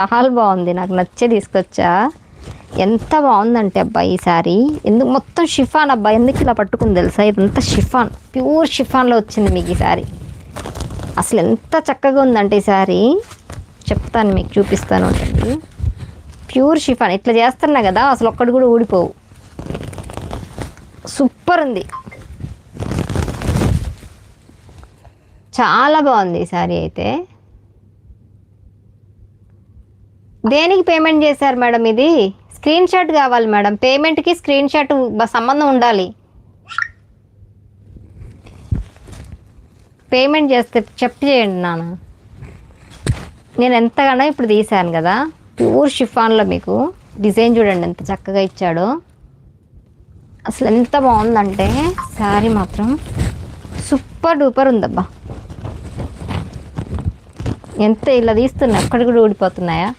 చాలా బాగుంది, నాకు నచ్చే తీసుకొచ్చా. ఎంత బాగుందంటే అబ్బా ఈ శారీ, ఎందుకు మొత్తం షిఫాన్ అబ్బా, ఎందుకు ఇలా పట్టుకుంది తెలుసా, ఇదంతా షిఫాన్, ప్యూర్ షిఫాన్లో వచ్చింది మీకు ఈ శారీ. అసలు ఎంత చక్కగా ఉందంటే ఈ శారీ, చెప్తాను మీకు, చూపిస్తాను ఉంటుంది. ప్యూర్ షిఫాన్ ఇట్లా చేస్తున్నా కదా, అసలు ఒక్కటి కూడా ఊడిపోవు. సూపర్ ఉంది, చాలా బాగుంది ఈ శారీ అయితే. దేనికి పేమెంట్ చేశారు మేడం? ఇది స్క్రీన్ షాట్ కావాలి మేడం, పేమెంట్కి స్క్రీన్ షాట్ సంబంధం ఉండాలి. పేమెంట్ చేస్తే చేయండి నాన్న. నేను ఎంతగానో ఇప్పుడు తీసాను కదా, ప్యూర్ షిఫాన్లో మీకు డిజైన్ చూడండి ఎంత చక్కగా ఇచ్చాడో. అసలు ఎంత బాగుందంటే శారీ మాత్రం సూపర్ డూపర్ ఉందబ్బా. ఎంత ఇలా తీస్తున్నా, ఒక్కటి కూడా ఊడిపోతున్నాయా?